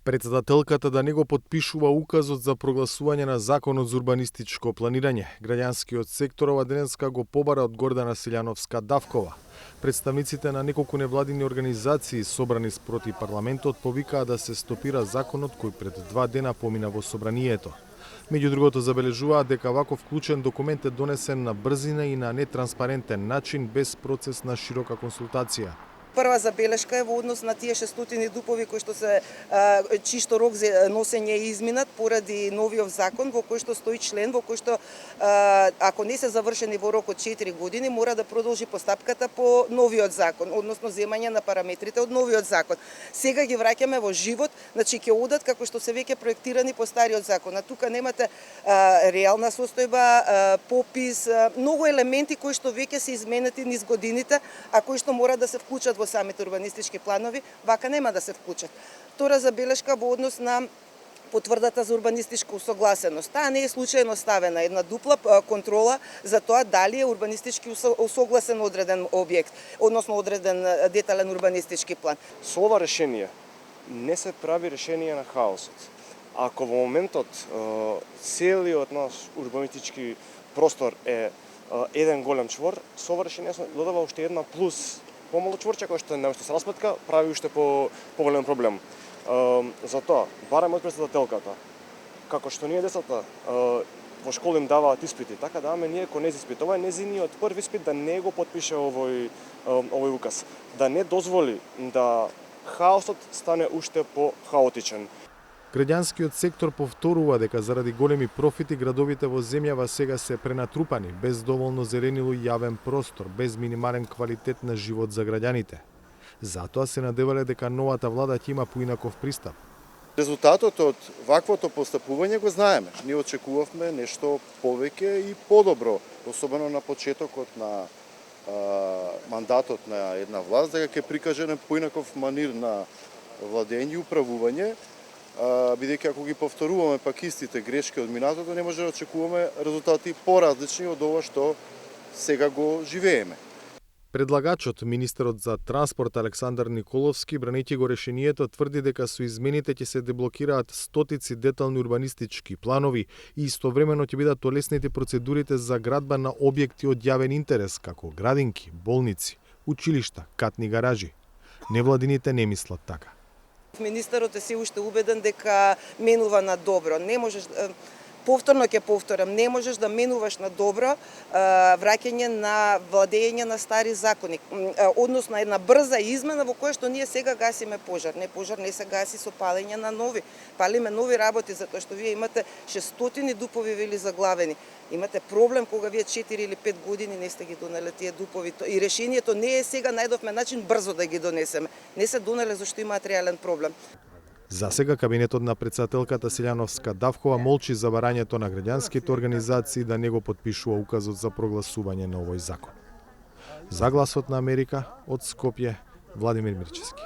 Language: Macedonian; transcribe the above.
Председателката да не го потпишува указот за прогласување на законот за урбанистичко планирање. Граѓанскиот сектор ова денеска го побара од Гордана Силјановска-Давкова. Представниците на неколку невладини организации собрани спроти парламентот повикаа да се стопира законот кој пред 2 дена помина во собранието. Меѓу другото забележуваа дека ваков клучен документ е донесен на брзина и на нетранспарентен начин без процес на широка консултација. Прва забелешка е во однос на тие 600 дупови кои што се чисто рок за носење и изминат поради новиот закон во кој што стои член во кој што ако не се завршени во рок од 4 години мора да продолжи постапката по новиот закон, односно земање на параметрите од новиот закон. Сега ги враќаме во живот, значи ќе одат како што се веќе проектирани по стариот закон. А тука немате реална состојба, попис, многу елементи кои што веќе се изменети низ годините, а кои што мора да се вклучат во самите урбанистички планови, вака нема да се вклучат. Втора забелешка во однос на потврдата за урбанистичка усогласеност. Таа не е случајно ставена, една дупла контрола за тоа дали е урбанистички усогласен одреден објект, односно одреден детален урбанистички план. Со ова решение не се прави решение на хаосот. Ако во моментот целиот наш урбанистички простор е еден голем чвор, со ова решение се додава уште една плюс помало чворче кој што наместо се распетка прави уште поголем проблем. Затоа бараме од председателката, како што ние децата во школа им даваат испити, така даваме ние кон нези испит. Ова е незиниот први испит да не го потпише овој указ, да не дозволи да хаосот стане уште по-хаотичен. Граѓанскиот сектор повторува дека заради големи профити градовите во земјава сега се пренатрупани, без доволно зеленило и јавен простор, без минимален квалитет на живот за граѓаните. Затоа се надевале дека новата влада ќе има поинаков пристап. Резултатот од ваквото постапување го знаеме. Ние очекувавме нешто повеќе и подобро, особено на почетокот на мандатот на една власт, дека ќе прикаже на поинаков манир на владење и управување, бидејќи ако ги повторуваме пак истите грешки од минатото, не може да очекуваме резултати поразлични од ова што сега го живееме. Предлагачот, министерот за транспорт Александар Николовски, бранејќи го решението, тврди дека со измените ќе се деблокираат стотици детални урбанистички планови и истовремено ќе бидат олеснети процедурите за градба на објекти од јавен интерес, како градинки, болници, училишта, катни гаражи. Невладините не мислат така. Министерот е се уште убеден дека менува на добро. Не можеш, повторно ќе повторам, не можеш да менуваш на добро враќање на владење на стари закони, односно една брза измена во која што ние сега гасиме пожар. Не, пожар не се гаси со палење на нови. Палиме нови работи, затоа што вие имате 600 дупови вели заглавени. Имате проблем кога вие 4 или 5 години не сте ги донеле тие дупови. И решението не е сега најдовме начин брзо да ги донесеме. Не се донеле зашто имаат реален проблем. За сега кабинетот на председателката Силјановска-Давкова молчи за барањето на граѓанските организации да не го потпишува указот за прогласување на овој закон. За Гласот на Америка од Скопје, Владимир Мирчевски.